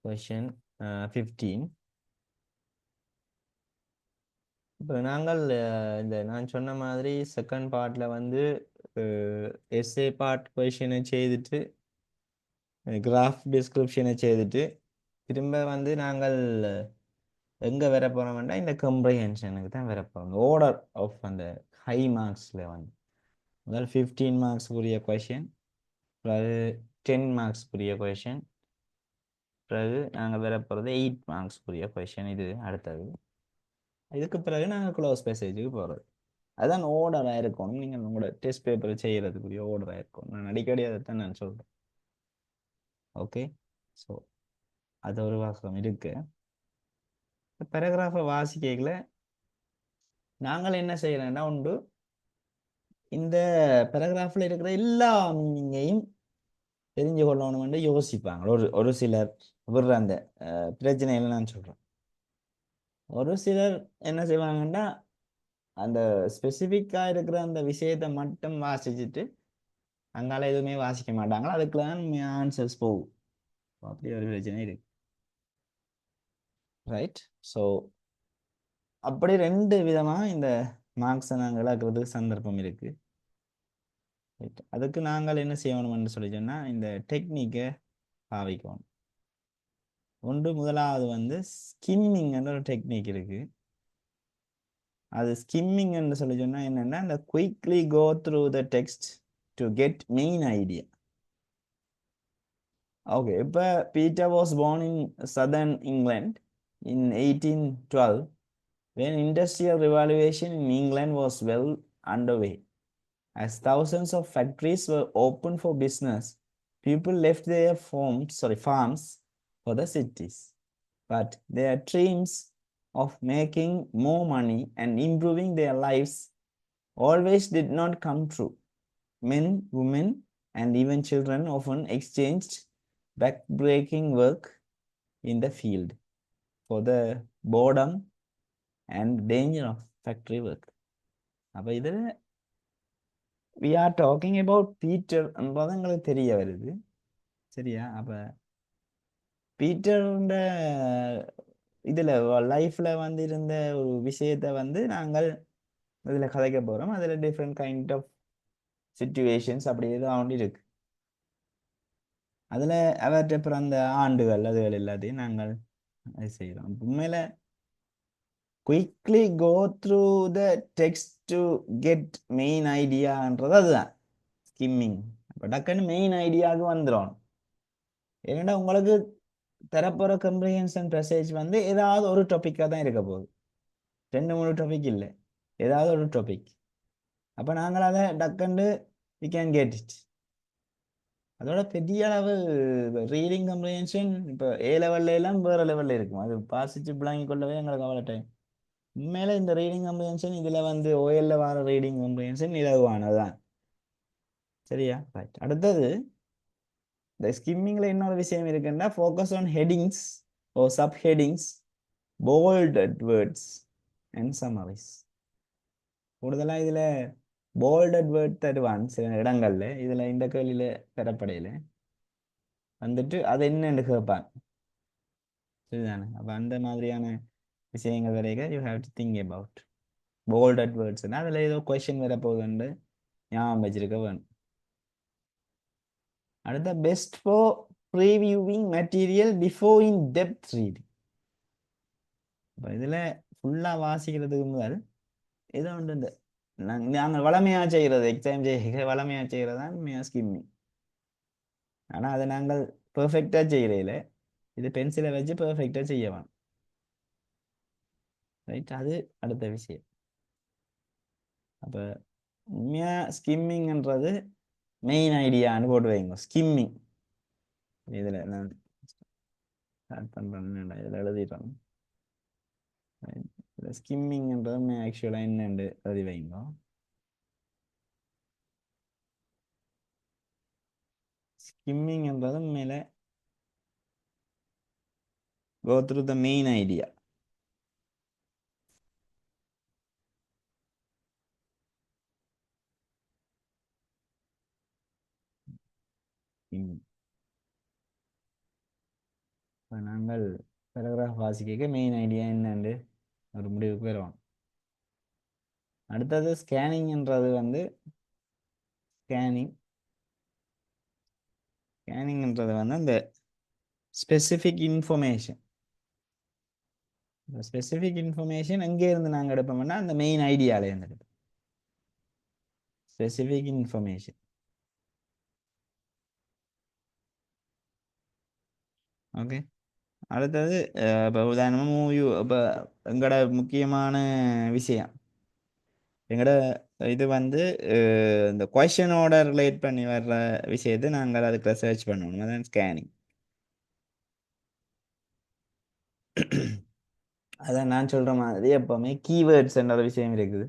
question 15. இப்போ நாங்கள் இந்த நான் சொன்ன மாதிரி செகண்ட் பார்ட்ல வந்து எஸ்ஏ பார்ட் கொஷினை செய்துட்டு கிராஃப் டிஸ்கிரிப்ஷனை செய்துட்டு திரும்ப வந்து நாங்கள் எங்கே வர போகிறோம்னா இந்த கம்ப்ரிஹென்ஷனுக்கு தான் வர போகிறோம் ஆர்டர் ஆஃப் அந்த ஹை மார்க்ஸில் வந்து முதல் 15 மார்க்ஸ்க்குரிய கொஷின், பிறகு 10 மார்க்ஸ்க்குரிய கொஷின், பிறகு நாங்கள் வர போகிறது 8 மார்க்ஸ்க்குரிய கொஷின். இது அடுத்தது. இதுக்கு பிறகு நாங்கள் க்ளோஸ் பேசேஜுக்கு போகிறது. அதுதான் ஓர்டராக இருக்கணும். நீங்கள் உங்களோட டெஸ்ட் பேப்பரை செய்கிறதுக்குரிய ஓர்டராக இருக்கும். நான் அடிக்கடி அதைத்தான் நான் சொல்கிறேன். ஓகே, ஸோ அது ஒரு வாசகம் இருக்கு. பேராகிராஃபை வாசிக்கல நாங்கள் என்ன செய்யறோம்னா உண்டு இந்த பேராகிராஃபில் இருக்கிற எல்லா மீனிங்கையும் தெரிஞ்சு கொள்ளணும்னு யோசிப்பாங்க. ஒரு சிலர் விடுற அந்த பிரச்சனைகளை நான் சொல்கிறேன். ஒரு சிலர் என்ன செய்வாங்கன்னா அந்த ஸ்பெசிஃபிக்காக இருக்கிற அந்த விஷயத்தை மட்டும் வாசிச்சுட்டு அங்கால எதுவுமே வாசிக்க மாட்டாங்களா, அதுக்குலாம் ஆன்சர்ஸ் போகும். அப்படி ஒரு பிரச்சனை இருக்கு. ரைட். ஸோ அப்படி ரெண்டு விதமாக இந்த மார்க்ஸை நாங்கள் இழக்கிறதுக்கு சந்தர்ப்பம் இருக்கு. அதுக்கு நாங்கள் என்ன செய்யணும்னு சொல்லி சொன்னால் இந்த டெக்னிக்கை பாவிக்கணும். முதலாவது வந்து ஸ்கிம்மிங்ன்ற ஒரு டெக்னிக் இருக்கு. அது ஸ்கிம்மிங் என்று சொல்லி சொன்னா என்னன்னா இந்த quickly go through the text to get main idea. Okay, இப்போ Peter was born in southern England in 1812 when industrial revolution in England was well underway. As thousands of factories were open for business, people left their farms for the cities. But their dreams of making more money and improving their lives always did not come true. Men, women, and even children often exchanged back-breaking work in the field for the boredom and danger of factory work. அப்போ இதில் we are talking about Peter என்பது எங்களுக்கு தெரிய வருது. சரியா? அப்போ பீட்டருடைய இதில் லைஃப்பில் வந்து இருந்த ஒரு விஷயத்தை வந்து நாங்கள் இதில் கதைக்க போகிறோம். அதில் டிஃப்ரெண்ட் கைண்ட் ஆஃப் சிச்சுவேஷன்ஸ் அப்படி ஏதாவது இருக்கு. அதில் அவற்றை பிறந்த ஆண்டுகள் அதுகள் எல்லாத்தையும் நாங்கள் அது செய்கிறோம். உண்மையில் quickly go through the text to get main ஐடியான்றது அதுதான் ஸ்கிம்மிங். இப்போ டக்குன்னு மெயின் ஐடியாவுக்கு வந்துடும். ஏன்னா உங்களுக்கு தரப்போகிற கம்ப்ரிஹென்ஷன் ப்ரெசேஜ் வந்து ஏதாவது ஒரு டாப்பிக்காக தான் இருக்க போகுது. 2-3 டாபிக் இல்லை, ஏதாவது ஒரு டாபிக். அப்போ நாங்கள் அதை டக்குண்டு வி கேன் கெட் இட். அதோட பெரிய அளவு ரீடிங் கம்ப்ரிஹென்ஷன் இப்போ ஏ லெவல்ல எல்லாம் வேற லெவலில் இருக்கும். அது வாசிச்சு பிளாங்கி கொள்ளவே எங்களுக்கு அவ்வளோ டைம். உண்மையில இந்த ரீடிங் கம்ப்ரிஹென்ஷன் இதில் வந்து ஓஎல்ல வர ரீடிங் கம்ப்ரிஹென்ஷன் இலகுவானதுதான். சரியா? ரைட். அடுத்தது இந்த ஸ்கிம்மிங்கில் இன்னொரு விஷயம் இருக்குன்னா focus on headings or sub headings, bolded words and summaries. கூடுதலாக இதில் போல்டட் வேர்ட் தருவான் சில இடங்கள்ல. இதில் இந்த கேள்வியில் பெறப்படையில் வந்துட்டு அது என்னன்னு கேட்பான். சரிதானே? அப்போ அந்த மாதிரியான விஷயங்கள் வரைக்கும் you have to think about bolded வேர்ட்ஸ்னா அதில் ஏதோ கொஸ்டின் வரப்போகுதுன்னு ஞாபகம் வச்சிருக்க வேணும். அடுத்த best for previewing material before in depth reading. இப்போ இதில் ஃபுல்லாக வாசிக்கிறதுக்கு முதல் ஏதோ ஒன்று இந்த நாங்கள் வளமையாக செய்கிறது எக்ஸாம் செய்ய வளமையாக செய்கிறது தான் ஸ்கிம்மிங். ஆனால் அதை நாங்கள் பெர்ஃபெக்டாக செய்கிறதில்ல. இது பென்சிலை வச்சு பெர்ஃபெக்டாக செய்யலாம். ரைட், அது அடுத்த விஷயம். அப்போ உண்மையாக ஸ்கிம்மிங்ன்றது மெயின் ஐடியான்னு போட்டு வைங்க. ஸ்கிம்மிங் இதில் நான் ஸ்டார்ட் பண்ணுறேன், இதில் எழுதிடுறேன். ஸ்கிம்மிங்ன்றது ஆக்சுவலாக என்னென்று எழுதி வைங்க. ஸ்கிம்மிங்ன்றது மேலே go through the main idea. நாங்கள் பேராகிராஃப் வாசிக்க மெயின் ஐடியா என்னன்னு ஒரு முடிவுக்கு வருவோம். அடுத்தது ஸ்கேனிங்ன்றது வந்து ஸ்கேனிங் ஸ்கேனிங்ன்றது வந்து அந்த ஸ்பெசிஃபிக் இன்ஃபர்மேஷன் ஸ்பெசிஃபிக் இன்ஃபர்மேஷன் எங்கே இருந்து நாங்கள் எடுப்போம்னா அந்த மெயின் ஐடியாவில் இருந்து எடுப்போம். Specific information. ஓகே. அடுத்தது இப்போ உதாரணமாக மூவி இப்போ எங்களோட முக்கியமான விஷயம் எங்களோட இது வந்து இந்த கொஷனோட ரிலேட் பண்ணி வர்ற விஷயத்தை நாங்கள் அதுக்கு சர்ச் பண்ணணும். அதான் ஸ்கேனிங். அதான் நான் சொல்கிற மாதிரி எப்போவுமே கீவேர்ட்ஸ்ன்ற ஒரு விஷயம் இருக்குது.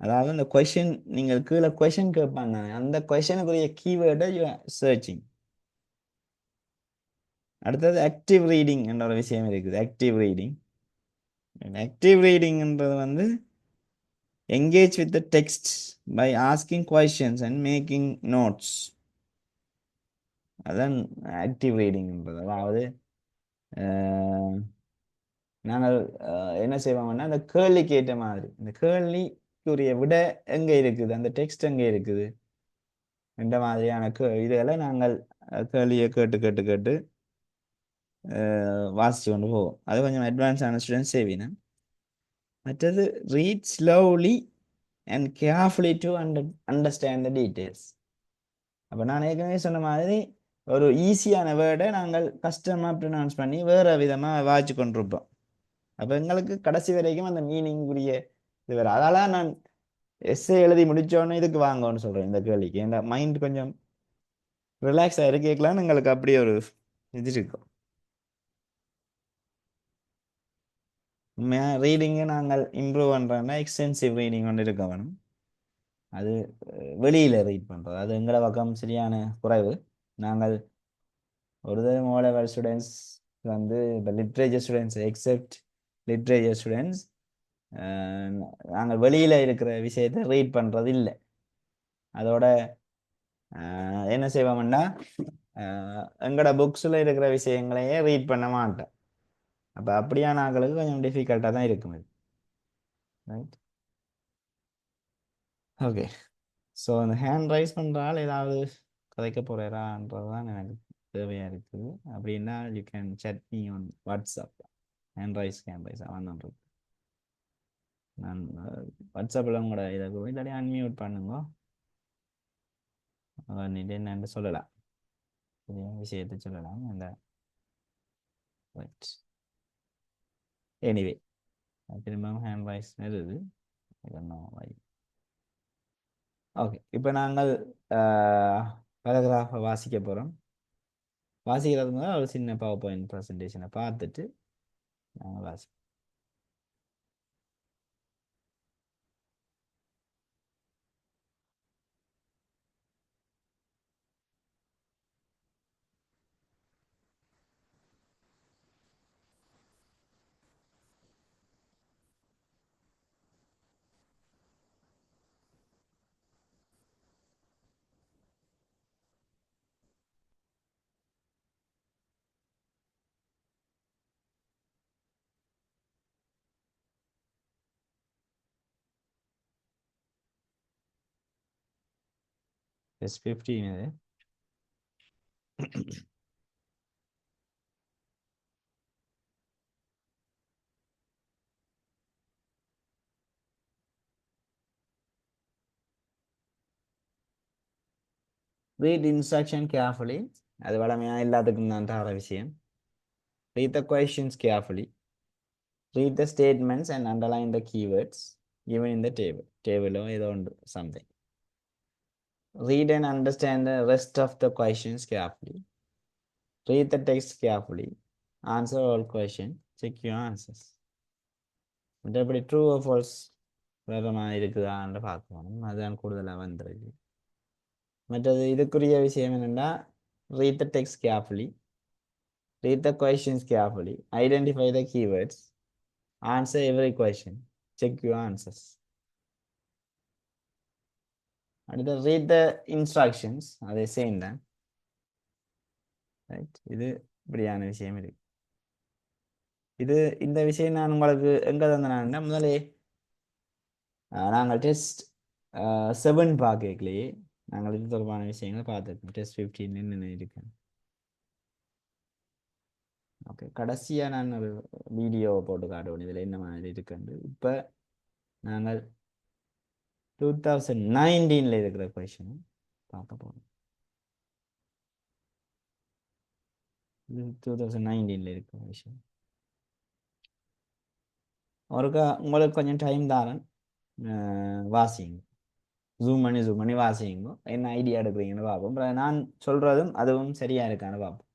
அதாவது அந்த கொஷின் நீங்கள் கீழே கொஷின் கேட்பாங்க அந்த கொஷனுக்குரிய கீவேர்டை சர்ச்சிங். அடுத்தது ஆக்டிவ் ரீடிங் என்ற ஒரு விஷயம் இருக்குது. Active reading. ஆக்டிவ் ரீடிங்ன்றது வந்து engage with the text by asking questions and making notes. அதான் ஆக்டிவ் ரீடிங்ன்றது. அதாவது நாங்கள் என்ன செய்வோம்னா அந்த கேள்விக்கு ஏற்ற மாதிரி இந்த கேள்விக்குரிய விட எங்கே இருக்குது, அந்த டெக்ஸ்ட் எங்கே இருக்குது, இந்த மாதிரியான இதெல்லாம் நாங்கள் கேள்வியை கேட்டு கேட்டு கேட்டு வாசித்து கொண்டு போவோம். அது கொஞ்சம் அட்வான்ஸான ஸ்டூடெண்ட்ஸ் செய்வீங்க. மற்றது read slowly and carefully to understand the details. அப்போ நான் ஏற்கனவே சொன்ன மாதிரி ஒரு ஈஸியான வேர்டை நாங்கள் கஷ்டமாக ப்ரொனவுன்ஸ் பண்ணி வேறு விதமாக வாய்ச்சி கொண்டிருப்போம். அப்போ எங்களுக்கு கடைசி வரைக்கும் அந்த மீனிங்குரிய இது வேறு. அதெல்லாம் நான் எஸ்ஸே எழுதி முடித்தோன்னே இதுக்கு வாங்கன்னு சொல்கிறேன் இந்த கேள்விக்கு. என் மைண்ட் கொஞ்சம் ரிலாக்ஸாக இருக்கலான்னு எங்களுக்கு அப்படி ஒரு இது இருக்கும். உண்மையாக ரீடிங்கை நாங்கள் இம்ப்ரூவ் பண்ணுறோன்னா எக்ஸ்டென்சிவ் ரீடிங் ஒன்று இருக்க வேணும். அது வெளியில் ரீட் பண்ணுறது அது எங்களோட பக்கம் சரியான குறைவு. நாங்கள் ஒரு தடவை ஓ லெவல் ஸ்டூடெண்ட்ஸ் வந்து இப்போ literature students accept literature students நாங்கள் வெளியில் இருக்கிற விஷயத்தை ரீட் பண்ணுறது இல்லை. அதோட என்ன செய்வோம்னா எங்களோட புக்ஸில் இருக்கிற விஷயங்களையே ரீட் பண்ண மாட்டேன். அப்போ அப்படியான ஆட்களுக்கு கொஞ்சம் டிஃபிகல்ட்டாக தான் இருக்கும் இது. ரைட். ஓகே. ஸோ அந்த ஹேண்ட் ரைஸ் பண்ணுறால் ஏதாவது கதைக்க போகிறான்றது தான் எனக்கு தேவையாக இருக்குது. அப்படின்னா you can chat me on WhatsApp. Hand rice அவன் இருக்கு. நான் வாட்ஸ்அப்பில் உங்களோட இதை இல்லாட்டி அன்மியூட் பண்ணுங்க. நீட்டு என்னன்னு சொல்லலாம், விஷயத்தை சொல்லலாம். அந்த ரைட். எனிவே திரும்பவும் ஹேண்ட் ரைஸ் வருது. ஓகே. இப்போ நாங்கள் பேராகிராஃபை வாசிக்க போகிறோம். வாசிக்கிறதுக்கு முதல்ல ஒரு சின்ன பவர் பாயிண்ட் ப்ரெசன்டேஷனை பார்த்துட்டு நாங்கள் வாசிப்போம். Just 15 இது. Read instruction carefully. அது வளமையாக எல்லாத்துக்கும் நான் தர விஷயம். Read the questions carefully. Read the statements and underline the keywords given in the table. Table or ஏதோ ஒன்று something. Read and understand the rest of the questions carefully. Read the text carefully. Answer all questions. Check your answers. எப்படி true or false வேறமாக இருக்குதான்னு பார்க்கணும். அதுதான் கூடுதலாக வந்துருக்கு. மற்றது இதுக்குரிய விஷயம் என்னென்னா read the text carefully. Read the questions carefully. Identify the keywords. Answer every question. Check your answers. அடுத்து read the instructions. அதே சேம் தான். ரைட். இது இப்படியான விஷயம் இருக்கு. இது இந்த விஷயம் நான் உங்களுக்கு எங்க தந்தேன்னா முதலே நாங்கள் டெஸ்ட் 7 பார்க்கலையே நாங்கள் இது தொடர்பான விஷயங்களை பார்த்துருக்கோம். டெஸ்ட் 15 என்ன இருக்கேன். ஓகே, கடைசியாக நான் ஒரு வீடியோவை போட்டு காட்டுவோம் இதில் என்ன மாதிரி இருக்குன்னு. இப்போ நாங்கள் 2019 இருக்கிற கொஷின் பார்க்க போகிறோம். இது 2019 இருக்கிற கொஷின். ஒருக்கா உங்களுக்கு கொஞ்சம் டைம் தாரேன், வாசிங்க. ஜூம் பண்ணி வாசிங்க. என்ன ஐடியா எடுக்கிறீங்கன்னு பார்ப்போம். அப்புறம் நான் சொல்கிறதும் அதுவும் சரியாக இருக்கான்னு பார்ப்போம்.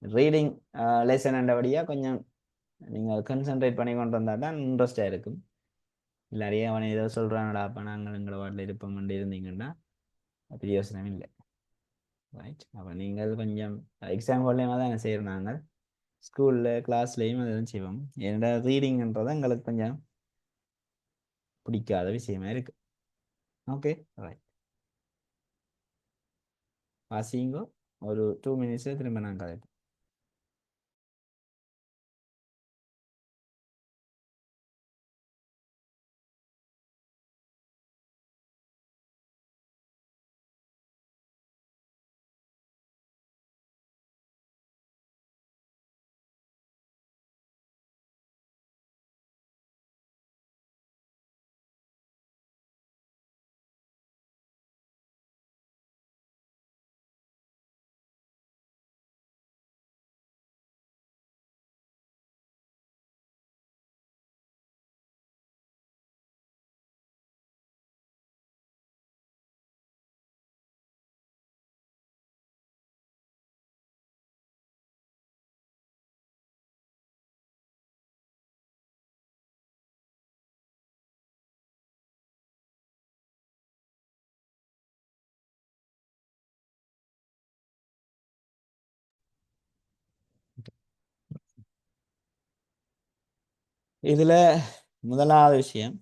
ரீடிங் லெசன் என்றபடியாக கொஞ்சம் நீங்கள் கன்சென்ட்ரேட் பண்ணி கொண்டு வந்தால் தான் இன்ட்ரெஸ்டாக இருக்கும். இல்லாரையே அவன் ஏதோ சொல்கிறானடா அப்போ நாங்கள் எங்களை வாட்டில் இருப்போம் இருந்தீங்கன்னா அப்படி யோசனை இல்லை. ரைட், அப்போ நீங்கள் கொஞ்சம் எக்ஸாம் ஹால்லையும் தான் செய்கிறோம். நாங்கள் ஸ்கூலில் கிளாஸ்லேயும் அதெல்லாம் செய்வோம். என்னோட ரீடிங்ன்றது எங்களுக்கு கொஞ்சம் பிடிக்காத விஷயமா இருக்குது. ஓகே, ரைட், வாசிங்கோ. ஒரு 2 மினிட்ஸில் திரும்ப நான் கதைப்போம். இதில் முதலாவது விஷயம்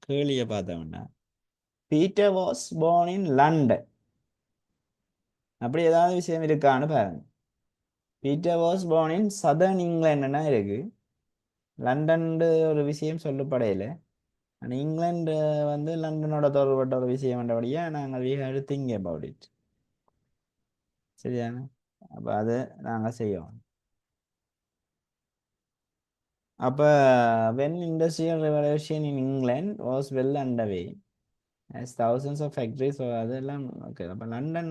கேள்வியை பார்த்தோம்னா, Peter was born in London. அப்படி ஏதாவது விஷயம் இருக்கான்னு பாருங்க. Peter was born in southern இங்கிலாண்டுன்னா இருக்கு. லண்டன் ஒரு விஷயம் சொல்லப்படையில. ஆனால் இங்கிலாந்து வந்து லண்டனோட தொடர்பட்ட ஒரு விஷயம் என்றபடியா நாங்கள் we have to think about it. சரியான, அப்போ அது நாங்கள் செய்வோம். அப்போ when industrial revolution in England was well underway as thousands of factories, so அதெல்லாம் ஓகே. அப்போ லண்டன்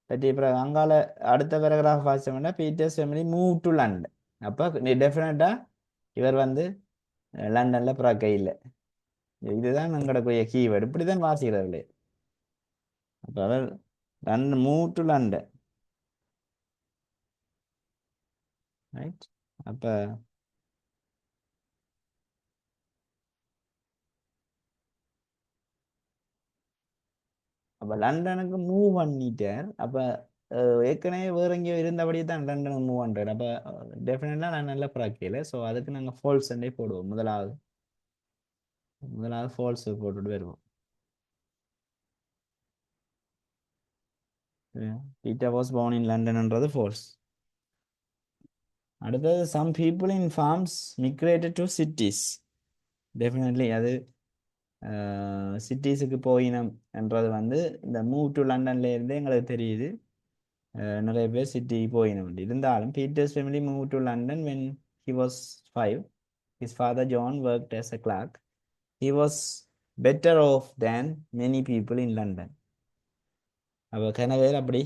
பற்றி அப்புறம் அங்கால அடுத்த பேராகிராஃப் வாசிச்சோம்னா Peter's family move to London. அப்போ டெஃபினட்டாக இவர் வந்து லண்டனில் பிறக்க இல்லை. இதுதான் எங்களோட கீவேர்டு. இப்படி தான் வாசிக்கிறார்களே. அப்போ அவர் London move to London. Right, அப்போ அப்போ லண்டனுக்கு மூவ் பண்ணிட்டார். அப்போ ஏற்கனவே வேற எங்கேயோ இருந்தபடியே தான் லண்டனுக்கு மூவ் பண்ணுறாரு. அப்போ டெஃபினட்டாக லண்டனில் பிறக்கையில். ஸோ அதுக்கு நாங்கள் ஃபால்ஸ் சண்டே போடுவோம். முதலாவது ஃபால்ஸ் போட்டுட்டு வருவோம். பீட்டர் வாஸ் born in லண்டன்ன்றது ஃபால்ஸ். அடுத்தது some people in farms migrated to cities. Definitely அது சிட்டிஸுக்கு போயினம் என்றது வந்து இந்த மூவ் டு லண்டன்ல இருந்தே எங்களுக்கு தெரியுது. நிறைய பேர் சிட்டி போயினம். இருந்தாலும் Peter's family move to London when he was 5. His father John worked as a clerk. He was better off than many people in London. அப்போ கனவேர் அப்படி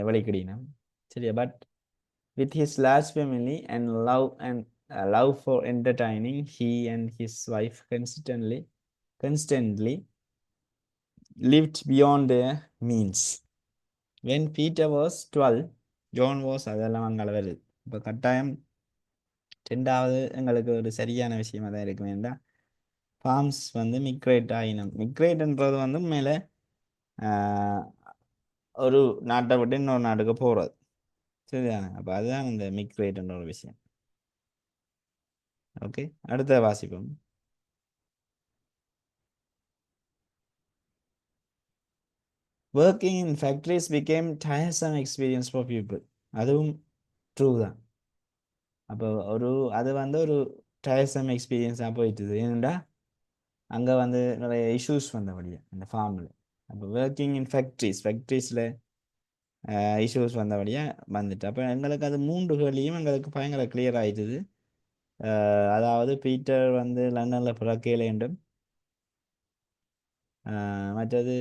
வழிக்கிடினம். சரியா, but with his large family and love for entertaining, he and his wife constantly lived beyond their means. When Peter was 12, John was அதெல்லாம் அங்கே வருது. இப்போ கட்டாயம் ரெண்டாவது எங்களுக்கு ஒரு சரியான விஷயமா தான் இருக்கு. வேண்டாம், ஃபார்ம்ஸ் வந்து மிக்ரேட் ஆகினோம். மிக்ரேட்ன்றது வந்து மேலே ஒரு நாட்டை விட்டு இன்னொரு நாட்டுக்கு போகிறது. சரிதானே, அப்போ அதுதான் இந்த மிக்ரேட்ன்ற ஒரு விஷயம். ஓகே, அடுத்த வாசிப்போம். Working in factories became tiresome experience for people. அதுவும் ட்ரூ தான். அப்போ ஒரு அது வந்து ஒரு டயர்சம் எக்ஸ்பீரியன்ஸாக போயிட்டுது. ஏனெண்டா அங்கே வந்து நிறைய இஷ்யூஸ் வந்தபடியே அந்த ஃபார்மில். அப்போ ஒர்க்கிங் இன் ஃபேக்ட்ரிஸில் இஷ்யூஸ் வந்தபடியே வந்துட்டு அப்போ எங்களுக்கு அது 3 கேள்வியும் எங்களுக்கு பயங்கர கிளியர் ஆயிட்டுது. அதாவது பீட்டர் வந்து லண்டனில் பிறக்கையில் என்றும் மற்றது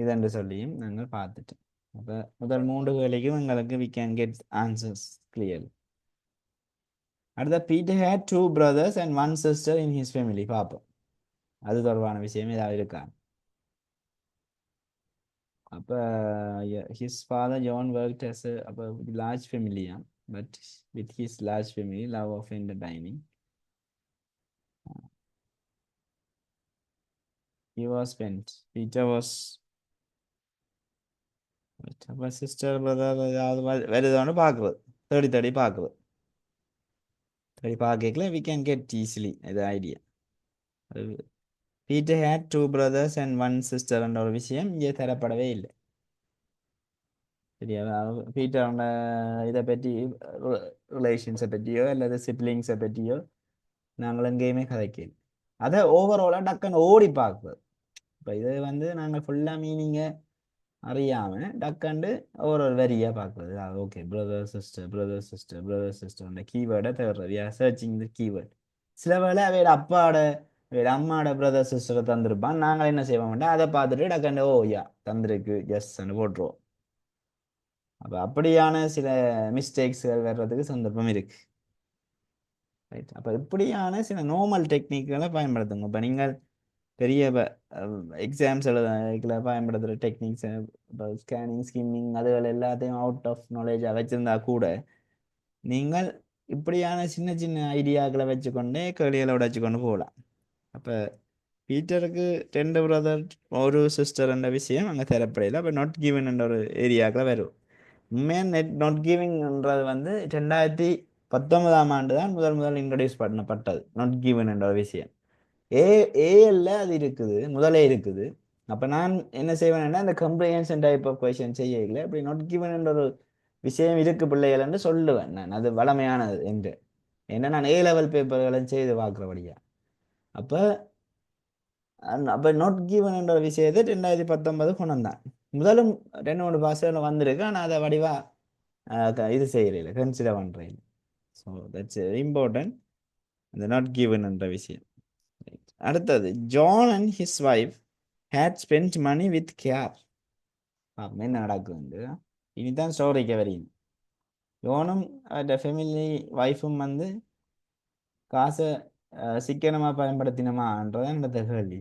இதென்று சொல்லியும் நாங்கள் பார்த்துட்டோம். அப்போ முதல் 3 கேள்விக்கும் எங்களுக்கு we can get answers clear. அடுத்த Peter had 2 brothers and 1 sister in his family. பார்ப்போம் அது தொடர்பான விஷயம் ஏதாவது இருக்கா. அப்போ his father John worked as a அப்போ large family, but with his large family love of entertaining he was spent. Peter was அப்போ சிஸ்டர் பிரதர் ஏதாவது வருதான்னு பார்க்குறது, தேடி தேடி பார்க்குறது. தேடி பார்க்கல we can get easily இது idea. Peter had 2 brothers and 1 sister என்ற ஒரு விஷயம் இங்கே தரப்படவே இல்லை. சரியா, பீட்டரோட இதை பற்றி ரிலேஷன்ஸை பற்றியோ அல்லது சிப்ளிங்ஸை பற்றியோ நாங்கள் எங்கேயுமே கதைக்கல. அதை ஓவராலாக டக்குன்னு ஓடி பார்க்குறது. இப்போ இது வந்து நாங்கள் ஃபுல்லாக மீனிங்கை அறியாமல் டக்குண்டு ஒரு வரியாக பார்க்குறது. Okay brother sister brother sister brother sister கீவேர்டை தேடுறது. Searching the keyword. சில வேளை அவையோட அப்பாவோட அம்மாவோட பிரதர் சிஸ்டரை தந்திருப்பான். நாங்கள் என்ன செய்வோம்னா அதை பார்த்துட்டு டக்குண்டு ஓ யா தந்திருக்கு எஸ்ன்னு போட்டுருவோம். அப்போ அப்படியான சில மிஸ்டேக்ஸ்கள் வர்றதுக்கு சந்தர்ப்பம் இருக்கு. ரைட். அப்போ இப்படியான சில நார்மல் டெக்னிக்களை பயன்படுத்துங்க. இப்போ நீங்கள் பெரிய எக்ஸாம்ஸ் எழுத பயன்படுத்துகிற டெக்னிக்ஸ், இப்போ ஸ்கேனிங் ஸ்கிம்மிங் அதுகள் எல்லாத்தையும் அவுட் ஆஃப் நாலேஜாக வச்சுருந்தா கூட நீங்கள் இப்படியான சின்ன சின்ன ஐடியாக்களை வச்சுக்கொண்டே கேள்விகளை உடைச்சுக்கொண்டு போகலாம். அப்போ பீட்டருக்கு 2 பிரதர் ஒரு சிஸ்டர் என்ற விஷயம் அங்கே தரப்படையில் அப்போ நாட் கிவன் என்ற ஒரு ஏரியாக்களை வரும். உண்மையாக நாட் கிவிங்ன்றது வந்து 2019ஆம் ஆண்டு தான் முதல் இன்ட்ரடியூஸ் பண்ணப்பட்டது நாட் கிவன் என்ற ஒரு விஷயம். ஏஎல்ல அது இருக்குது, முதலே இருக்குது. அப்போ நான் என்ன செய்வேன்னா இந்த கம்ப்ரிஹென்ஷன் டைப் ஆஃப் கொஸ்டின் செய்யல அப்படி நாட் கிவன் என்ற ஒரு விஷயம் இருக்கு பிள்ளைகள் என்று சொல்லுவேன் நான். அது வளமையானது என்று ஏன்னா நான் ஏ லெவல் பேப்பர்களும் செய்து பார்க்குறபடியா. அப்போ அப்போ நாட் கிவன் என்ற ஒரு விஷயத்தை 2019 கொண்டு வந்தான். முதலும் 2-3 பாசையில் வந்திருக்கு, ஆனால் அதை வடிவா இது செய்யறதில்ல, கன்சிடர் பண்ணுறேன். ஸோ தட்ஸ் இம்பார்ட்டன்ட் இந்த நாட் கிவன் என்ற விஷயம். அடுத்தது John and his wife had spend money with care. என்ன நடக்குது இனிதான் ஸ்டோரிக்க வரீங்க. ஜோனும் ஃபேமிலி வைஃபும் வந்து காசை சிக்கனமாக பயன்படுத்தினமான்றதான் இந்த கேள்வி.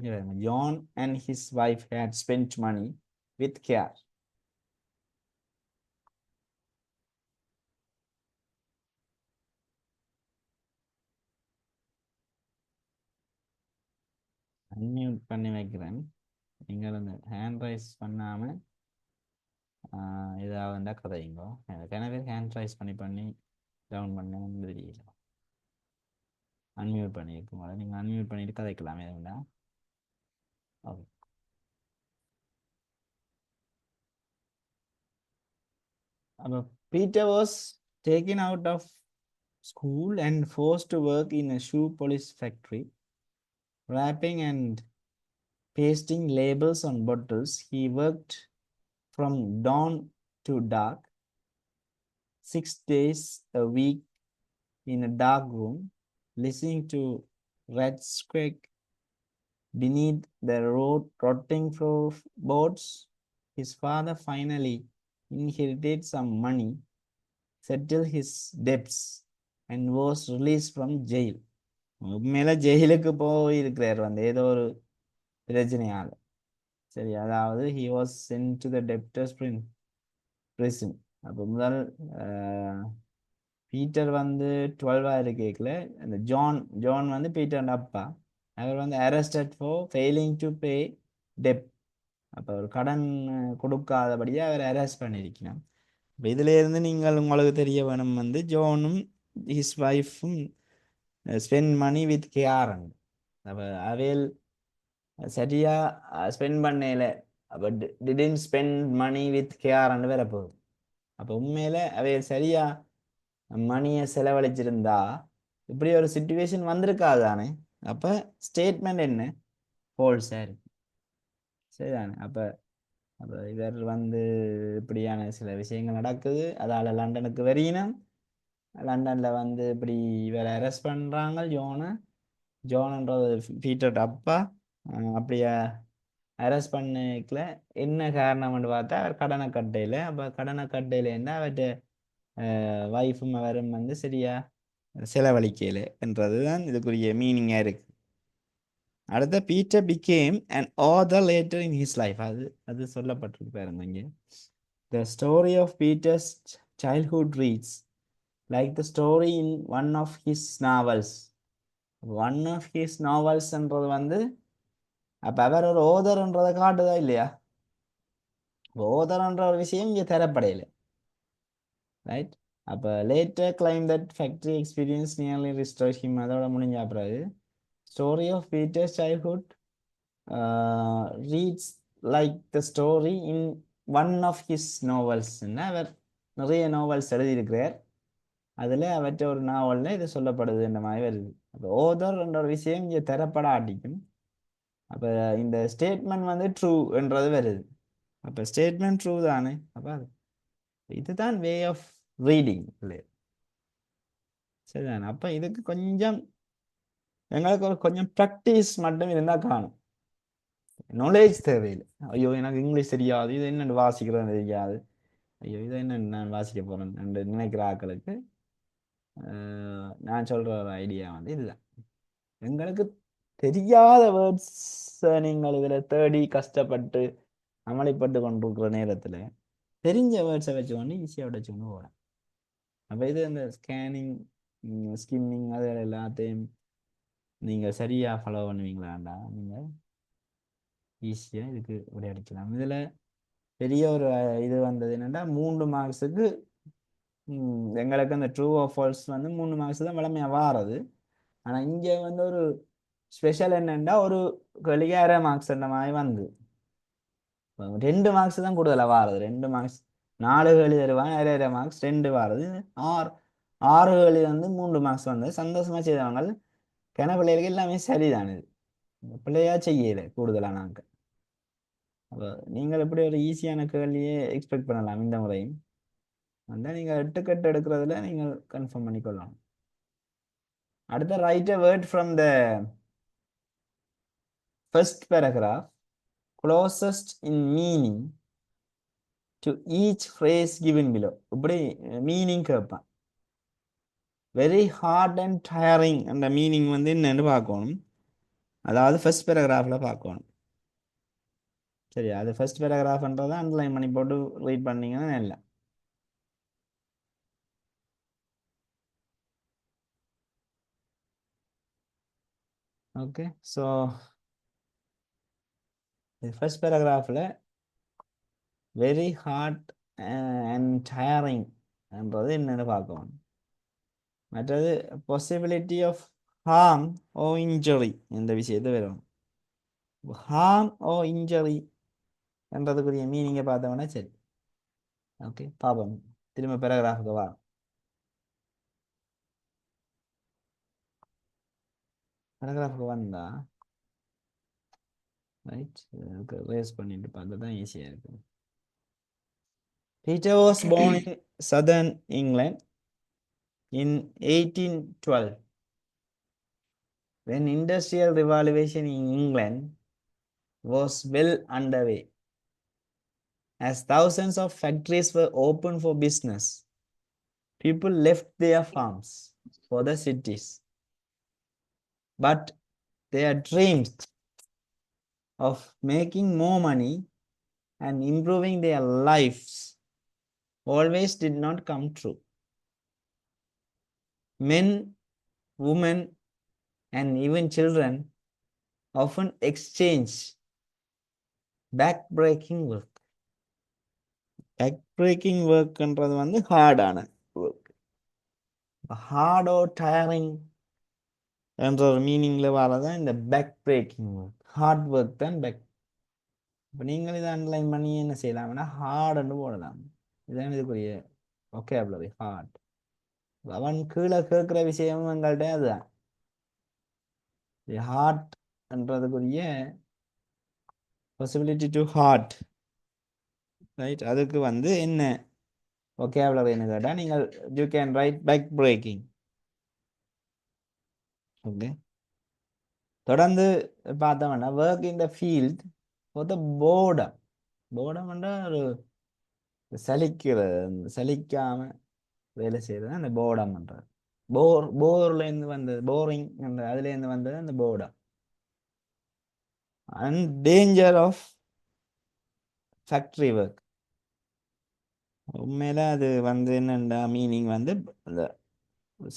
John and his wife had spend money with care. Unmute பண்ணி வைக்கிறேன். நீங்கள் அந்த ஹேண்ட் ரைஸ் பண்ணாமல் ஏதாவதுண்டா கதையுங்கோ. நிறைய பேர் ஹேண்ட் ரைஸ் பண்ணி டவுன் பண்ண தெரியல. அன்மியூட் பண்ணியிருக்கும் போது நீங்கள் அன்மியூட் பண்ணிட்டு கதைக்கலாமே எதுண்டா. ஓகே. அப்போ Peter was taken out of school and forced to work in a shoe polish factory, wrapping and pasting labels on bottles. He worked from dawn to dark, 6 days a week in a dark room, listening to rats squeak beneath the rotting floorboards. His father finally inherited some money, settled his debts, and was released from jail. உண்மையில ஜெயிலுக்கு போயிருக்கிறார் வந்து ஏதோ ஒரு பிரச்சனையால. சரி, அதாவது he was sent to the debtors prison. அப்போ முதல் பீட்டர் வந்து 12 இருக்கேக்கல அந்த ஜான் வந்து பீட்டர் அப்பா அவர் வந்து arrested for failing to pay debt. அப்போ ஒரு கடன் கொடுக்காதபடியாக அவர் அரெஸ்ட் பண்ணியிருக்கணும். இப்போ இதுல இருந்து நீங்கள் உங்களுக்கு தெரிய வேணும் வந்து ஜோனும் ஹிஸ் ஒய்ஃபும் ஸ்பெண்ட் மணி வித் கேஆர். அப்போ அவையில் சரியா ஸ்பெண்ட் பண்ணல. அப்போ டிடன்ட் ஸ்பெண்ட் மணி வித் கேஆர்ன்னு வேற போகுது. அப்போ உண்மையில அவையில் சரியா மணியை செலவழிச்சிருந்தா இப்படி ஒரு சுச்சுவேஷன் வந்திருக்காது தானே. அப்ப ஸ்டேட்மெண்ட் என்ன? ஃபால்ஸா இருக்கு. சரிதானே. அப்ப அப்ப இவர் இப்படியான சில விஷயங்கள் நடக்குது, அதால லண்டனுக்கு வெறியினம். லண்டன்ல இப்படி இவரை அரெஸ்ட் பண்றாங்க ஜோனை. ஜோன்ன்றது பீட்டர் அப்பா. அப்படியே அரெஸ்ட் பண்ணிக்கல. என்ன காரணம்னு பார்த்தா அவர் கடனை கட்டையில. அப்ப கடனை கட்டையில என்ன அவர்கிட்ட வைஃபும் அவரும் சரியா செலவழிக்கல என்றதுதான் இதுக்குரிய மீனிங்கா இருக்கு. அடுத்த Peter became and author later in his life. அது சொல்லப்பட்டிருக்கு பாருங்க இங்க. The story of Peter's childhood reads like the story in one of his novels. One of his novelsன்றது அப்ப அவர் ஒரு ஓதர்ன்றதை காட்டுதா இல்லையா? ஓதர்ன்ற ஒரு விஷயம் இங்க தரப்படையில. ரைட். அப்ப later claim that factory experience nearly restore him. அதோட முடிஞ்ச பிறகு story of Peter's childhood reads like the story in one of his novels. அவர் நிறைய நாவல்ஸ் எழுதியிருக்கிறார். அதில் அவற்ற ஒரு நாவலில் இது சொல்லப்படுது இந்த மாதிரி வருது. அப்போ ஓதர் என்ற ஒரு விஷயம் இங்கே தரப்பட ஆட்டிக்கும். அப்போ இந்த ஸ்டேட்மெண்ட் ட்ரூ என்றது வருது. அப்போ ஸ்டேட்மெண்ட் ட்ரூ தானே. அப்போ இதுதான் வே ஆஃப் ரீடிங் இல்லையா? சரிதானே. அப்போ இதுக்கு கொஞ்சம் எங்களுக்கு கொஞ்சம் ப்ராக்டிஸ் மட்டும் இருந்தால் காணும். நாலேஜ் தேவையில்லை. ஐயோ எனக்கு இங்கிலீஷ் தெரியாது, இது என்னென்னு வாசிக்கிறதுன்னு தெரியாது, ஐயோ இதை என்ன நான் வாசிக்க போகிறேன் என்று நினைக்கிற ஆக்களுக்கு நான் சொல்கிற ஒரு ஐடியா இதுதான். எங்களுக்கு தெரியாத வேர்ட்ஸை நீங்கள் இதில் தேடி கஷ்டப்பட்டு அமளிப்பட்டு கொண்டிருக்கிற நேரத்தில் தெரிஞ்ச வேர்ட்ஸை வச்சுக்கொண்டு ஈஸியாக வச்சுக்கொண்டு போகிறேன். அப்போ இது இந்த ஸ்கேனிங் ஸ்கிம்மிங் அது எல்லாத்தையும் நீங்கள் சரியாக ஃபாலோ பண்ணுவீங்களாண்டா நீங்கள் ஈஸியாக இதுக்கு விளையாடிக்கலாம். இதில் பெரிய ஒரு இது என்னென்னா 3 மார்க்ஸுக்கு எங்களுக்கு அந்த ட்ரூ ஆஃப் ஃபால்ஸ் 3 மார்க்ஸ் தான் வளமையாக வாரது. ஆனால் இங்கே ஒரு ஸ்பெஷல் என்னென்னா ஒரு கேள்விக்கு 1/2 மார்க்ஸ் அந்த மாதிரி 2 மார்க்ஸ் தான் கூடுதலாக வாரது. 2 மார்க்ஸ் 4 கேள்வி தருவாங்க, 1/2 மார்க்ஸ் 2 வாரது. 6 கேள்வி 3 மார்க்ஸ் சந்தோஷமாக செய்தவங்க பிள்ளைகளுக்கு எல்லாமே சரிதான். இது பிள்ளையா செய்யலை கூடுதலாக நாங்கள். அப்போ நீங்கள் எப்படி ஒரு ஈஸியான கேள்வியே எக்ஸ்பெக்ட் பண்ணலாம் இந்த முறையும் நீங்கள் 8 கட்டு எடுக்கிறதுல நீங்கள் கன்ஃபார்ம் பண்ணிக்கொள்ளலாம். அடுத்த right a word from the first paragraph closest in meaning to each phrase given below. இப்படி மீனிங் கேட்பான். வெரி ஹார்ட் அண்ட் டயரிங் அந்த மீனிங் என்னன்னு பார்க்கணும். அதாவது ஃபர்ஸ்ட் பேராகிராஃப்ல பார்க்கணும். சரி, அது ஃபர்ஸ்ட் பேராகிராஃப்ன்றதை அண்டர்லைன் பண்ணி போட்டு ரீட் பண்ணீங்கன்னா இல்லை. ஓகே, ஸோ ஃபர்ஸ்ட் பேராகிராஃபில் வெரி ஹார்ட் அண்ட் டயரிங் என்றது என்னென்னு பார்க்கணும். மற்றது possibility of harm or injury இந்த விஷயத்தை வரும். ஹார்ம் ஓ இன்ஜரி என்றதுக்குரிய மீனிங்கை பார்த்தோம்னா சரி. ஓகே, பாப்போம். திரும்ப பேராகிராஃபுக்கு வா. பேராகிராஃபுக்கு வந்தா ரைட் ரேஸ் பண்ணிட்டு பார்த்தா தான் ஈஸியாக இருக்கும். Peter was born in southern England in 1812. When industrial revolution in England was well underway, as thousands of factories were open for business, people left their farms for the cities. But their dreams of making more money and improving their lives always did not come true. Men, women, and even children often exchange back-breaking work. Back-breaking work என்றது ஹார்டான work. Hard or tiring என்ற ஒரு மீனிங்கில் வரதான் இந்த back breaking work. Hard work தான் back. இப்போ நீங்கள் இதை அண்டர்லைன் பண்ணி என்ன செய்யலாம்னா ஹார்டுன்னு போடலாம். இதுதான் இதுக்குரிய ஒகேபுலரி ஹார்ட். அவன் கீழே கேட்குற விஷயமும் எங்கள்கிட்ட அதுதான். ஹார்ட் என்றதுக்குரிய பாசிபிலிட்டி டு ஹார்ட், ரைட்? அதுக்கு வந்து என்ன vocabulary கேட்டால் நீங்கள் you can write back breaking. Okay, தொடர்ந்து பார்த்தோம்னா work in the field for the boredom. போர்டம்ன்றா ஒரு சலிக்காம வேலை செய்யறது அந்த போர்டம்ன்றது. போர்லேருந்து வந்தது, போரிங் என்ற அதுலேருந்து வந்தது அந்த boredom. And danger of factory work. உண்மையில அது வந்து என்னென்ன மீனிங் வந்து அந்த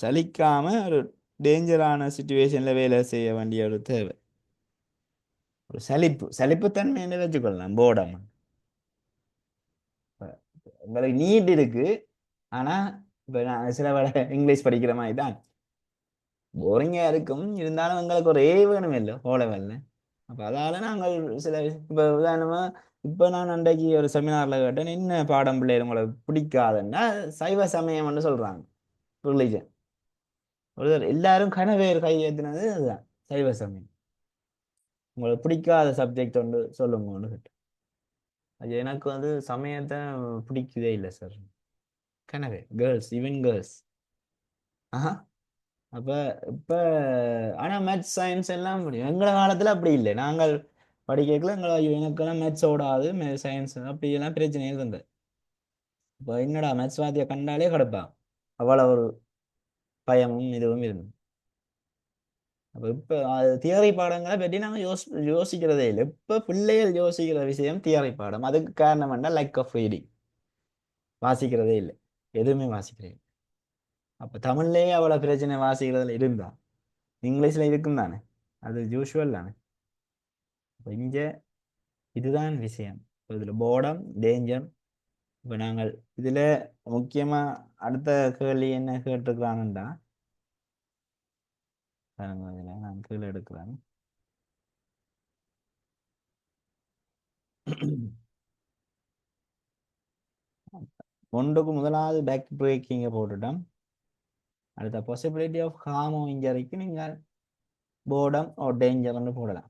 சலிக்காம ஒரு டேஞ்சரான சுச்சுவேஷன்ல வேலை செய்ய வேண்டிய ஒரு தேவை, ஒரு சலிப்புத்தன்மைன்னு வச்சுக்கொள்ளலாம் போர்டம். உங்களுக்கு நீட் இருக்கு, ஆனா இப்போ நான் சில வேலை இங்கிலீஷ் படிக்கிற மாதிரி தான் போரிங்கா இருக்கும். இருந்தாலும் எங்களுக்கு ஒரு வேணும் இல்லை ஓ லெவல்ல. அப்போ அதால நாங்கள் சில இப்போ உதாரணமா இப்போ நான் அன்றைக்கு ஒரு செமினார்ல கேட்டேன், என்ன பாடம் பிள்ளைகள் உங்களுக்கு பிடிக்காதுன்னா சைவ சமயம்னு சொல்றாங்க. ரிலிஜன் ஒரு எல்லாரும் கனவேர் கை ஏற்றினது அதுதான், சைவ சமயம். உங்களுக்கு பிடிக்காத சப்ஜெக்ட் ஒன்று சொல்லுங்கன்னு கேட்டேன். அது எனக்கு வந்து சமயத்தை பிடிக்கவே இல்லை சார். கனவே கேர்ள்ஸ், ஈவன் கேர்ள்ஸ். ஆஹா. அப்ப இப்ப ஆனா மேத்ஸ் சயின்ஸ் எல்லாம் முடியும். எங்கள காலத்துல அப்படி இல்லை. நாங்கள் படிக்கல எங்களை ஐயோ எனக்கெல்லாம் மேத்ஸ் ஓடாது, சயின்ஸ் அப்படி எல்லாம் பிரச்சனை இருந்தது. இப்போ என்னடா மேத்ஸ் வாத்தியை கண்டாலே கிடப்பான், அவ்வளவு ஒரு பயமும் இதுவும் இருந்தது. அப்போ இப்போ அது தியரி பாடங்களை பற்றி நாங்கள் யோசிக்கிறதே இல்லை. இப்போ பிள்ளைகள் யோசிக்கிற விஷயம் தியரி பாடம். அதுக்கு காரணம் என்ன? Like of reading. வாசிக்கிறதே இல்லை, எதுவுமே வாசிக்கிறேன். அப்போ தமிழ்லேயே அவ்வளோ பிரச்சனை வாசிக்கிறதுல இருந்தா இங்கிலீஷில் இருக்கும் தானே, அது யூஷுவல் தானே. இப்போ இங்கே இதுதான் விஷயம். இப்போ இதில் போர்டம் டேஞ்சர். இப்போ நாங்கள் இதில் முக்கியமாக அடுத்த கேள்வி என்ன கேட்டிருக்கிறாங்கண்டா, இதில் நான் கீழே எடுக்கிறேன். ஒன்றுக்கு முதலாவது பேக் பிரேக்கிங்கை போட்டுட்டோம். அடுத்த பாசிபிலிட்டி ஆஃப் ஹார்மோ இன்ஜரிக்கு நீங்கள் போர்டம் ஓ டேஞ்சர்னு போடலாம்.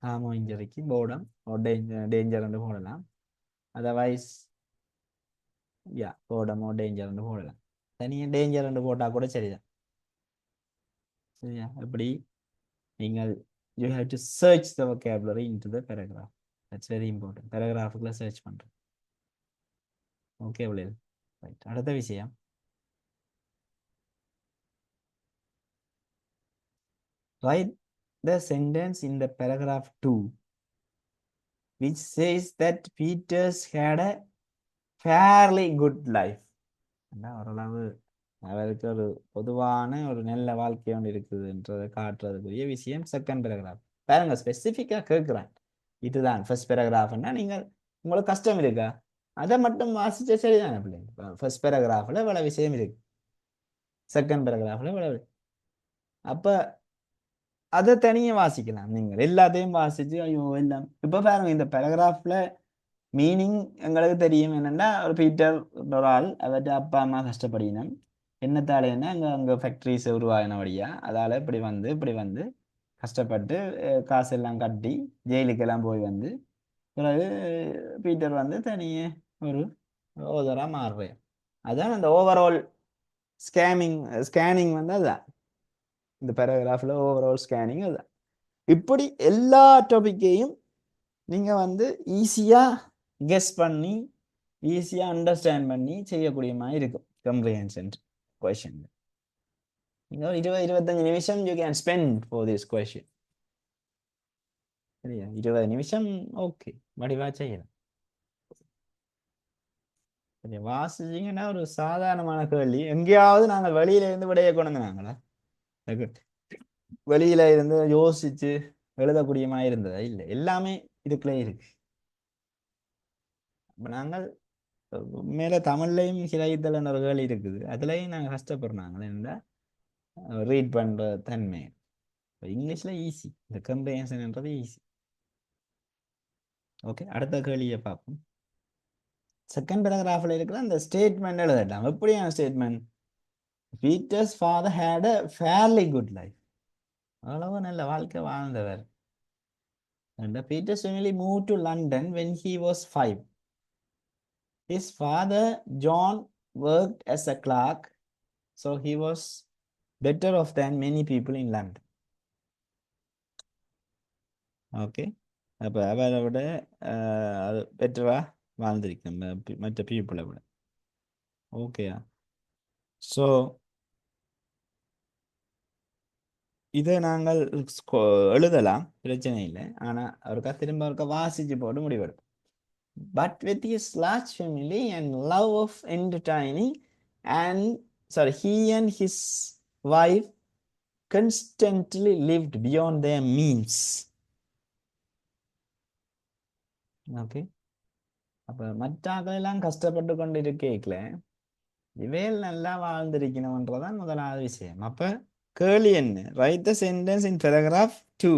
ஹார்மோ இன்ஜரிக்கு போர்டம் ஓ டேஞ்சர்னு போடலாம். அதர்வைஸ் யா போர்டம் ஓ டேஞ்சர்னு போடலாம். தனியாக டேஞ்சர்னு போட்டால் கூட சரிதான். சரியா? எப்படி நீங்கள் you have to search the vocabulary into the paragraph. That's very important. பேராகிராஃபுக்குள்ள சர்ச் பண்ணுறேன். ஓகே விளையாடு. ரைட், அடுத்த விஷயம். Write the sentence in the paragraph 2 which says that Peters had a fairly good life. ஓரளவு அவருக்கு ஒரு பொதுவான ஒரு நல்ல வாழ்க்கை ஒன்று இருக்குதுன்றதை காட்டுறதுக்குரிய விஷயம் செகண்ட் பேராகிராஃப். பாருங்க, ஸ்பெசிஃபிக்காக கேட்குறேன். இதுதான் ஃபர்ஸ்ட் பேராகிராஃப்னா நீங்கள் உங்களுக்கு கஷ்டம் இருக்கா, அதை மட்டும் வாசிச்சா சரிதானே பிள்ளைங்க. ஃபர்ஸ்ட் பேராகிராஃபில் இவ்வளவு விஷயம் இருக்கு, செகண்ட் பேராகிராஃபில் இவ்வளவு. அப்போ அதை தனியாக வாசிக்கலாம். நீங்கள் எல்லாத்தையும் வாசிச்சு ஐயோ எல்லாம் இப்போ பாருங்க, இந்த பேராகிராஃபில் மீனிங் எங்களுக்கு தெரியும். என்னென்னா ஒரு பீட்டர் ஒரு ஆள் அவர்கிட்ட அப்பா அம்மா கஷ்டப்படினோம் என்னத்தாலேன்னா அங்கே அங்கே ஃபேக்ட்ரிஸ் உருவாகினபடியா அதால் இப்படி வந்து கஷ்டப்பட்டு காசு எல்லாம் கட்டி ஜெயிலுக்கெல்லாம் போய் வந்து பிறகு பீட்டர் வந்து தனியே ஒரு ஓதராக மாறுறேன். அதான் அந்த ஓவரால் ஸ்கேனிங் வந்து அதுதான் இந்த பேராகிராஃபில் ஓவரால் ஸ்கேனிங் அதுதான். இப்படி எல்லா டாபிக்கையும் நீங்கள் வந்து ஈஸியாக கெஸ் பண்ணி ஈஸியாக அண்டர்ஸ்டாண்ட் பண்ணி செய்யக்கூடிய மாதிரி இருக்கும். கம்ப்ரிஹென்ஷன் கொஷின் நீங்கள் 20-25 நிமிஷம் you can spend for this question. சரியா? 20 நிமிஷம் ஓகே, வடிவாக செய்யலாம். சரியா? வாசிச்சிங்கன்னா ஒரு சாதாரணமான கேள்வி. எங்கேயாவது நாங்கள் வெளியில இருந்து விடைய கொண்டு நாங்களா வெளியில இருந்து யோசிச்சு எழுதக்கூடிய மாதிரி இருந்ததா? இல்லை, எல்லாமே இதுக்குள்ளே இருக்கு. இப்போ நாங்கள் மேலே தமிழ்லையும் சிலைத்தல் ஒரு கேள்வி இருக்குது, அதுலேயும் நாங்கள் கஷ்டப்படுறாங்க என்ன ரீட் பண்ணுற தன்மை. இப்போ இங்கிலீஷில் ஈஸி, இந்த கம்ப்ரிஹென்ஷன்ன்றது ஈஸி. ஓகே, அடுத்த கேள்வியை பார்ப்போம். செகண்ட் பேராகிராஃபில் இருக்கிற அந்த ஸ்டேட்மெண்ட் எழுதலாம். எப்படியான statement? Peter's father had a fairly good life. அவ்வளவு நல்ல வாழ்க்கை வாழ்ந்தவர். And Peter's family moved to London when he was 5. His father, John, worked as a clerk, so he was better off than many people in London. Okay, அப்போ அவரை விட பெட்டராக வாழ்ந்திருக்கேன் மற்ற பீப்புளை விட. ஓகேயா? ஸோ இதை நாங்கள் எழுதலாம், பிரச்சனை இல்லை. ஆனால் அவருக்கா திரும்ப அவருக்கா வாசிச்சு போட்டு முடிவெடுப்போம். But with his large family and love of entertaining, and he and his wife constantly lived beyond their means. Okay, அப்போ மற்றாக்களெல்லாம் கஷ்டப்பட்டு கொண்டு இருக்கேக்கல, இவையில் நல்லா வாழ்ந்திருக்கணும்ன்றதான் முதலாவது விஷயம். அப்போ கேள்வி என்ன? Write the sentence in paragraph 2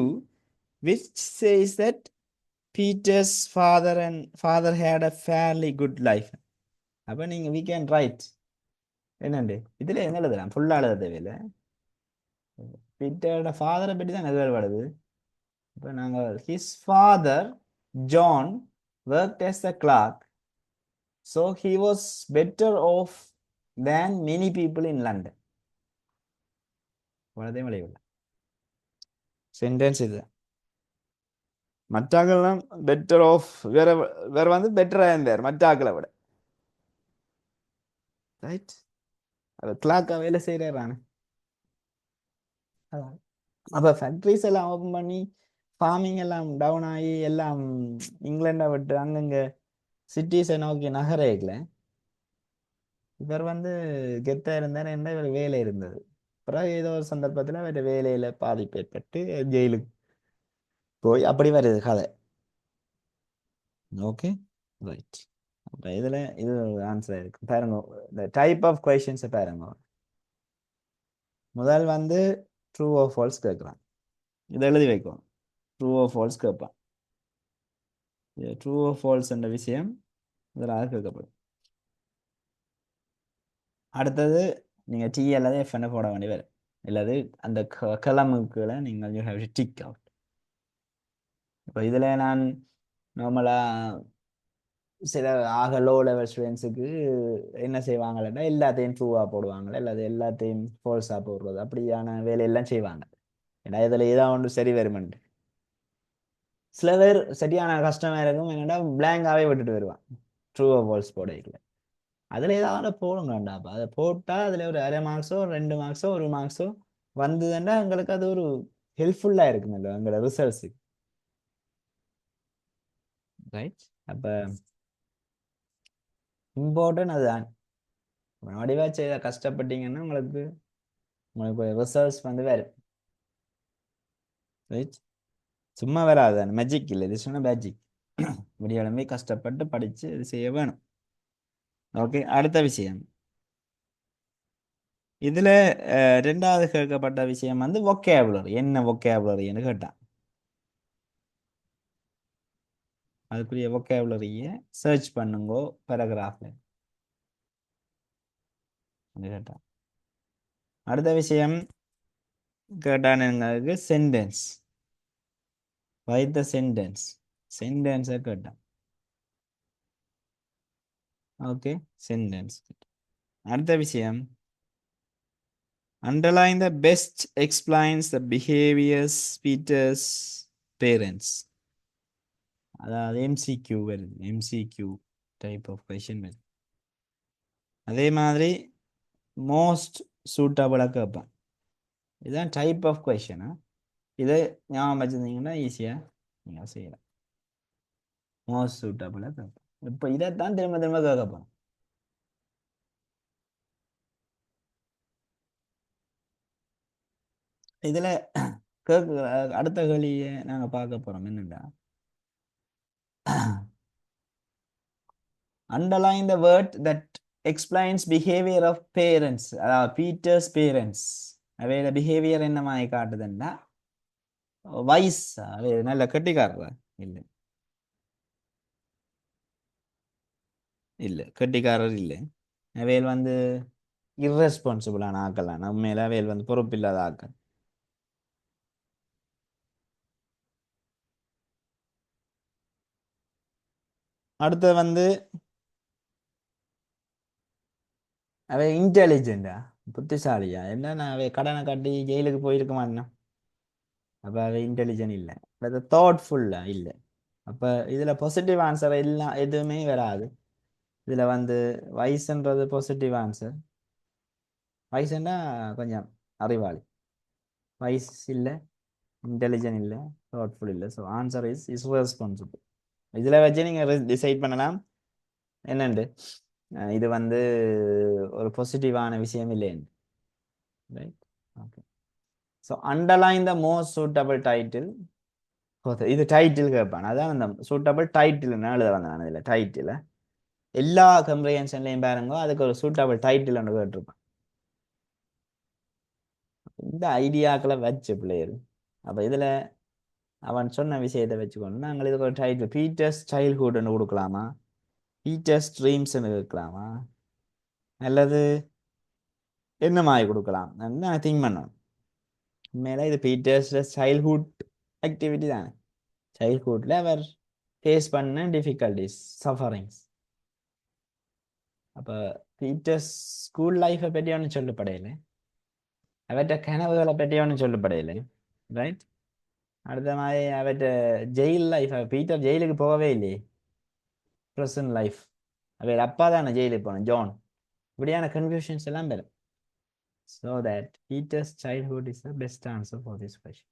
which says that Peter's father had a fairly good life. அப்போ நீங்கள் we can write என்னண்டு இதில் என்ன எழுதலாம்? ஃபுல்லாக எழுத தேவையில்லை. பீட்டரோட ஃபாதரை பற்றி தான் கேள்விப்படுது. இப்போ நாங்கள் his father John worked as a clerk, so he was better off than many people in London. அவ்வளோதே விளைவுள்ள சென்டென்ஸ் இது. மற்றாக்கள்லாம் பெட்டர் ஆஃப் வேற வேற வந்து பெட்டராக இருந்தார் மற்றாக்களை விட. ரைட், அது கிளாக்காக வேலை செய்கிறாரானே. அதான் அப்போ ஃபேக்ட்ரிஸ் எல்லாம் ஓப்பன் பண்ணி ஃபார்மிங் எல்லாம் டவுன் ஆகி எல்லாம் இங்கிலாண்டை விட்டு அங்கங்கே சிட்டிஸை நோக்கி நகரேக்கல. இவர் வந்து கெத்தாக இருந்தார், என்ன இவர் வேலை இருந்தது. அப்புறம் ஏதோ ஒரு சந்தர்ப்பத்தில் வேறு வேலையில் பாதிப்பு ஏற்பட்டு ஜெயிலுக்கு போய் அப்படி வருது கதை. Okay, right. அப்போ இதில் இது ஆன்சர் இருக்கு பாருங்க. இந்த டைப் ஆஃப் கொஷின்ஸை பாருங்க. முதல் வந்து ட்ரூ ஓ ஃபால்ஸ் கேட்குறான், இதை எழுதி வைக்கும். ட்ரூ ஓ ஃபால்ஸ் கேட்பான். ட்ரூ ஓ ஃபால்ஸ் என்ற விஷயம் இதில் கேட்கப்படும். அடுத்தது நீங்கள் டி அல்லது எஃப்என்னை போட வேண்டி வரும், இல்லாது அந்த கிழமுக்குள்ள நீங்கள் you have to tick out. இப்போ இதில் நான் நார்மலாக சில ஆக லோ லெவல் ஸ்டூடெண்ட்ஸுக்கு என்ன செய்வாங்கன்னா எல்லாத்தையும் ட்ரூவாக போடுவாங்க, இல்லாது எல்லாத்தையும் ஃபால்ஸாக போடுறது, அப்படியான வேலையெல்லாம் செய்வாங்க. ஏன்னா இதில் ஏதாவது ஒன்று சரி வருமெண்டு. சில பேர் சரியான கஷ்டமாக இருக்கும், என்னென்னா பிளாங்காகவே விட்டுட்டு வருவான் ட்ரூவாக ஃபால்ஸ் போடையில. அதில் ஏதாவது போடுங்கண்டாப்பா, அதை போட்டால் அதில் ஒரு அரை மார்க்ஸோ 2 மார்க்ஸோ 1 மார்க்ஸோ வந்ததுன்னா எங்களுக்கு அது ஒரு ஹெல்ப்ஃபுல்லாக இருக்குமில்ல எங்களோட ரிசல்ட்ஸுக்கு. ரைட், அப்போ இம்பார்ட்டன்ட் அதுதான். வடிவாக செய்த கஷ்டப்பட்டீங்கன்னா உங்களுக்கு ரிசல்ட்ஸ் வந்து வரும். ரைட், சும்மா வராது, மேஜிக் இல்லை, இது சொன்ன மேஜிக். விடியாலுமே கஷ்டப்பட்டு படித்து இது செய்ய வேணும். ஓகே, அடுத்த விஷயம். இதில் ரெண்டாவது கேட்கப்பட்ட விஷயம் வந்து vocabulary. என்ன vocabularyன்னு கேட்டான். அதுக்குரிய vocabularyயை சர்ச் பண்ணுங்கோ பேராகிராஃபில் கேட்டான். அடுத்த விஷயம் கேட்டான் எங்களுக்கு சென்டென்ஸ். ரைட் த சென்டென்ஸ். சென்டென்ஸை கேட்டான். Okay, sentence. அடுத்த விஷயம் underline the best explains the behaviors Peter's parents. அதாவது எம்சிக்யூ வருது, எம்சிக்யூ டைப் ஆஃப் கொஷின் வருது. அதே மாதிரி மோஸ்ட் சூட்டபுளாக கேட்பேன். இதுதான் டைப் ஆஃப் கொஷின். இதை ஞாபகம் வச்சுருந்தீங்கன்னா ஈஸியாக நீங்கள் செய்யலாம். மோஸ்ட் சூட்டபுளாக கேட்பேன். இப்போ இதைத்தான் திரும்ப திரும்ப கேட்கப்போம். இதில் அடுத்த கேள்வியை நாங்கள் பார்க்க போகிறோம். என்னென்னா underline the word that explains behavior of parents. அதாவது பீட்டர்ஸ் பேரண்ட்ஸ் அவையோட பிஹேவியர் என்ன மாதிரி காட்டுதுன்னா வைஸ் அவை நல்ல கட்டிக்காரரா இல்லை, இல்லை கட்டிக்காரர் இல்லை. அவையில் வந்து irresponsible-ஆன ஆக்கள் உண்மையில அவையில் வந்து பொறுப்பில்லாத ஆக்கள். அடுத்து வந்து அவை இன்டெலிஜென்டா, புத்திசாலியா, என்னன்னா அவை கடனை கட்டி ஜெயிலுக்கு போயிருக்க மாட்டேன். அப்ப அவை இன்டெலிஜென்ட் இல்லை. அது தாட்ஃபுல்லா இல்லை. அப்ப இதுல பாசிட்டிவ் ஆன்சர் எல்லாம் எதுவுமே வராது. இதுல வந்து வயசுன்றது பாசிட்டிவ் ஆன்சர். வயசுன்னா கொஞ்சம் அறிவாளி. வயசு இல்லை, இன்டெலிஜென்ட் இல்லை, தாட்ஃபுல் இல்லை. So answer is responsible. இதுல வச்சு நீங்க டிசைட் பண்ணலாம் என்னண்டு இது வந்து ஒரு பாசிட்டிவான விஷயம் இல்லைன்னு. Right, okay. So underline the most suitable title. இது டைட்டில் கேட்பான். அதான் அந்த சூட்டபிள் டைட்டில் எழுத வந்தேன் நான். இதில் டைட்டில் எல்லா கம்ப்ரிஹென்ஷன்லையும் பாருங்க, அதுக்கு ஒரு சூட்டபிள் டைட்டில் ஒன்று கேட்டிருப்பான். இந்த ஐடியாக்களை வச்சு பிள்ளைகள் அப்போ இதில் அவன் சொன்ன விஷயத்தை வச்சுக்கொண்டு நாங்கள் இதுக்கு ஒரு டைட்டில் பீட்டர்ஸ் சைல்ட்ஹுட்னு கொடுக்கலாமா, பீட்டர்ஸ் ட்ரீம்ஸ்ன்னு கேட்கலாமா, அல்லது என்ன மாதிரி கொடுக்கலாம் நான் திங்க் பண்ணேன். உண்மையில இது பீட்டர்ஸ் சைல்ட்ஹுட் ஆக்டிவிட்டி தானே. சைல்ட்ஹுட்ல அவர் ஃபேஸ் பண்ண டிஃபிகல்டிஸ், சஃபரிங்ஸ். அப்போ பீட்டர்ஸ் ஸ்கூல் லைஃப்பை பற்றி ஒன்றும் சொல்லப்படையில, அவற்ற கனவுகளை பற்றி ஒன்றும் சொல்லப்படையில. ரைட். அடுத்த மாதிரி அவற்ற ஜெயில் லைஃப், பீட்டர் ஜெயிலுக்கு போகவே இல்லையே. ப்ரெசன்ட் லைஃப், அவர் அப்பா தானே ஜெயிலுக்கு போனோம், ஜான். இப்படியான கன்ஃபியூஷன்ஸ் எல்லாம் பெறும். So that Peter's childhood is the best answer for this question.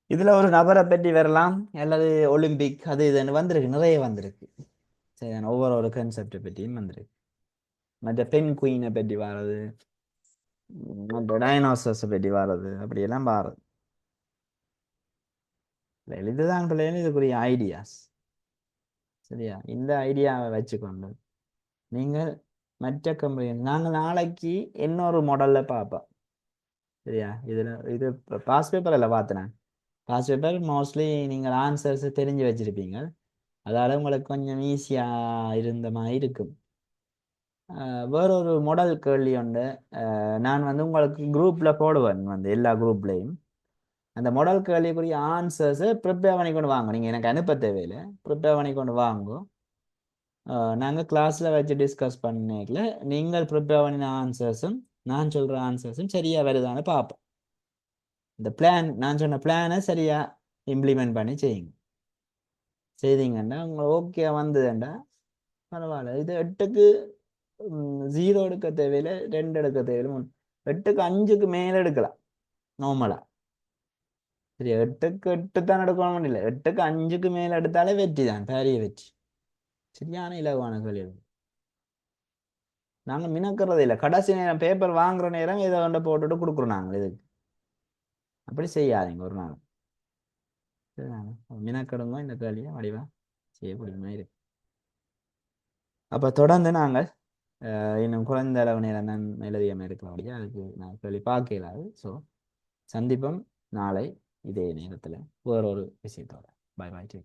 இதுல ஒரு நபரை பற்றி வரலாம், அல்லது ஒலிம்பிக் அது இதுன்னு வந்திருக்கு, நிறைய வந்திருக்கு. சரி, ஒவ்வொரு ஒரு கன்செப்டை பற்றியும் வந்திருக்கு. மற்ற பெண் குயினை பற்றி வர்றது, மற்ற டைனோசர்ஸை பற்றி வர்றது, அப்படியெல்லாம் வர்றது. இதுதான் பிள்ளைகள் இதுக்குரிய ஐடியாஸ். சரியா, இந்த ஐடியாவை வச்சுக்கொண்டு நீங்கள் மற்ற கம்பெனி நாங்கள் நாளைக்கு இன்னொரு மாடல்ல பார்ப்போம். சரியா, இது பாஸ் பேப்பரில் பார்த்தேன். பாஸ் பேப்பர் மோஸ்ட்லி நீங்கள் ஆன்சர்ஸ் தெரிஞ்சு வச்சிருப்பீங்க, அதால உங்களுக்கு கொஞ்சம் ஈஸியா இருந்த மாதிரி இருக்கும். வேறொரு மாடல் கேள்வி உண்டு. நான் வந்து உங்களுக்கு குரூப்ல போடுவேன், வந்து எல்லா குரூப்லையும் அந்த மாடல் கேள்விக்குரிய ஆன்சர்ஸ் ப்ரிப்பேர் பண்ணி கொண்டு வாங்க. நீங்க எனக்கு அனுப்ப தேவையில்லை, ப்ரிப்பேர் பண்ணி கொண்டு வாங்க. நாங்கள் கிளாஸ்ல வச்சு டிஸ்கஸ் பண்ணிக்கல, நீங்கள் ப்ரிப்பேர் பண்ணின ஆன்சர்ஸும் நான் சொல்ற ஆன்சர்ஸும் சரியா வருதான்னு பார்ப்போம். இந்த பிளான், நான் சொன்ன பிளானை சரியா இம்ப்ளிமெண்ட் பண்ணி செய்யுங்க. செய்தீங்கன்னா உங்களுக்கு ஓகே வந்ததுண்டா பரவாயில்ல. இது 8க்கு 0 எடுக்க தேவையில்லை, 2 எடுக்க தேவையில்லை, 3, 8க்கு 5க்கு மேல எடுக்கலாம் நார்மலா. சரி, 8க்கு 8 தான் எடுக்கணும் இல்லை, 8க்கு 5க்கு மேல எடுத்தாலே வெற்றி தான், பெரிய வெற்றி. சரியான இலகுவான கேள்வி. நாங்க மினக்கிறது இல்லை, கடைசி நேரம் பேப்பர் வாங்குற நேரம் இதை கொண்டு போட்டுட்டு கொடுக்குறோம் நாங்கள். இதுக்கு அப்படி செய்யாதீங்க ஒரு நாள். மினக்கெடுங்க, இந்த கேள்வியை வடிவா செய்யக்கூடிய இருக்கு. அப்ப தொடர்ந்து நாங்கள் இன்னும் குறைந்த அளவு நேரம் தான் எழுதியம் இருக்கலாம், அதுக்கு நான் கேள்வி பார்க்க இயலாது. ஸோ சந்திப்போம் நாளை இதே நேரத்தில் வேறொரு விஷயத்தோட. பாய் பாய்.